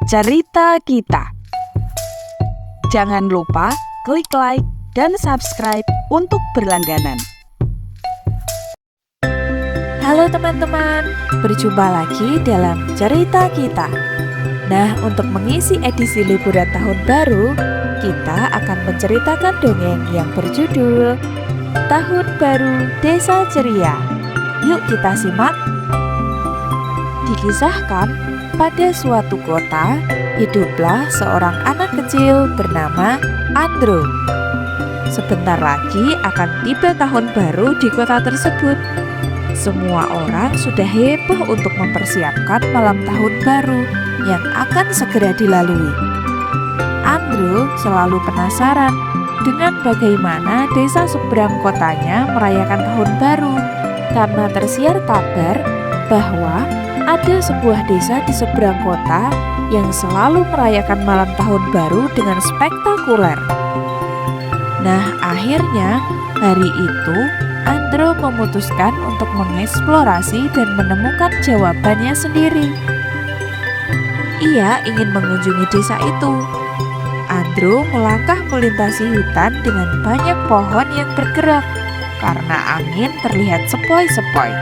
cerita kita. Jangan lupa klik like dan subscribe untuk berlangganan. Halo teman-teman, berjumpa lagi dalam cerita kita. Nah, untuk mengisi edisi liburan tahun baru, kita akan menceritakan dongeng yang berjudul Tahun Baru Desa Ceria. Yuk kita simak. Dikisahkan, pada suatu kota, hiduplah seorang anak kecil bernama Andro. Sebentar lagi akan tiba tahun baru di kota tersebut. Semua orang sudah heboh untuk mempersiapkan malam tahun baru yang akan segera dilalui. Andro selalu penasaran dengan bagaimana desa seberang kotanya merayakan tahun baru, karena tersiar kabar bahwa ada sebuah desa di seberang kota yang selalu merayakan malam tahun baru dengan spektakuler. Nah, akhirnya hari itu Andro memutuskan untuk mengeksplorasi dan menemukan jawabannya sendiri. Ia ingin mengunjungi desa itu. Andro melangkah melintasi hutan dengan banyak pohon yang bergerak karena angin terlihat sepoi-sepoi.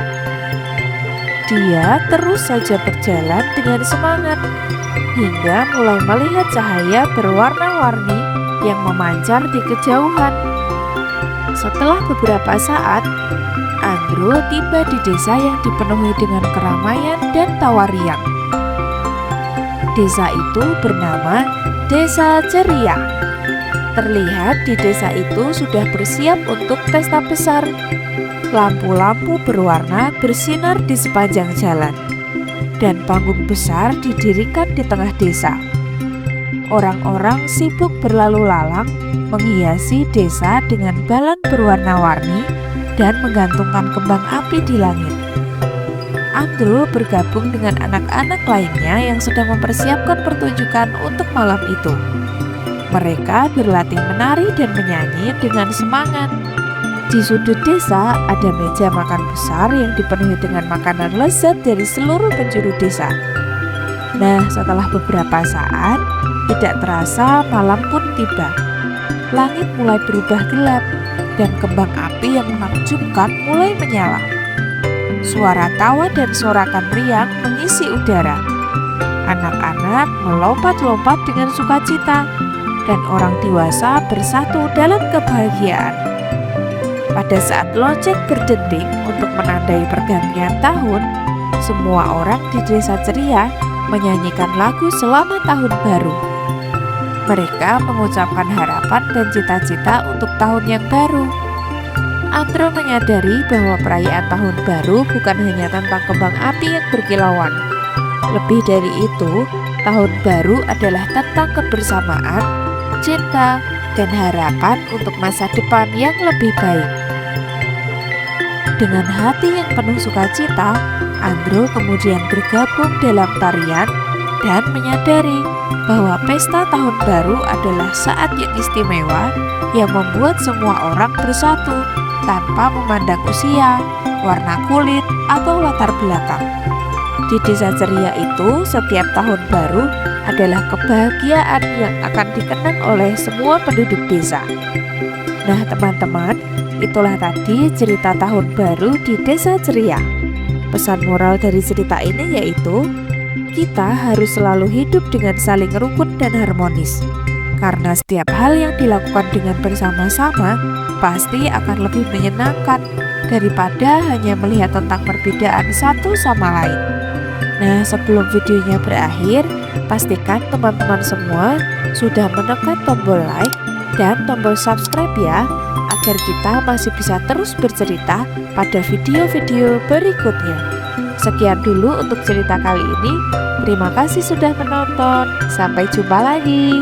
Dia terus saja berjalan dengan semangat hingga mulai melihat cahaya berwarna-warni yang memancar di kejauhan. Setelah beberapa saat, Andro tiba di desa yang dipenuhi dengan keramaian dan tawa riang. Desa itu bernama Desa Ceria. Terlihat di desa itu sudah bersiap untuk pesta besar. Lampu-lampu berwarna bersinar di sepanjang jalan, dan panggung besar didirikan di tengah desa. Orang-orang sibuk berlalu lalang menghiasi desa dengan balon berwarna-warni dan menggantungkan kembang api di langit. Andro bergabung dengan anak-anak lainnya yang sedang mempersiapkan pertunjukan untuk malam itu. Mereka berlatih menari dan menyanyi dengan semangat. Di sudut desa ada meja makan besar yang dipenuhi dengan makanan lezat dari seluruh penjuru desa. Nah, setelah beberapa saat, tidak terasa malam pun tiba. Langit mulai berubah gelap dan kembang api yang menakjubkan mulai menyala. Suara tawa dan sorakan riang mengisi udara. Anak-anak melompat-lompat dengan sukacita dan orang dewasa bersatu dalam kebahagiaan. Pada saat lonceng berdending untuk menandai pergantian tahun, semua orang di Desa Ceria menyanyikan lagu Selamat Tahun Baru. Mereka mengucapkan harapan dan cita-cita untuk tahun yang baru. Andro menyadari bahwa perayaan tahun baru bukan hanya tentang kembang api yang berkilauan. Lebih dari itu, tahun baru adalah tentang kebersamaan, cinta, dan harapan untuk masa depan yang lebih baik. Dengan hati yang penuh sukacita, Andro kemudian bergabung dalam tarian dan menyadari bahwa pesta tahun baru adalah saat yang istimewa yang membuat semua orang bersatu tanpa memandang usia, warna kulit, atau latar belakang. Di Desa Ceria itu, setiap tahun baru adalah kebahagiaan yang akan dikenang oleh semua penduduk desa. Nah, teman-teman, itulah tadi cerita tahun baru di Desa Ceria. Pesan moral dari cerita ini yaitu, kita harus selalu hidup dengan saling rukun dan harmonis. Karena setiap hal yang dilakukan dengan bersama-sama pasti akan lebih menyenangkan daripada hanya melihat tentang perbedaan satu sama lain. Nah, sebelum videonya berakhir, pastikan teman-teman semua sudah menekan tombol like dan tombol subscribe ya, agar kita masih bisa terus bercerita pada video-video berikutnya. Sekian dulu untuk cerita kali ini. Terima kasih sudah menonton. Sampai jumpa lagi.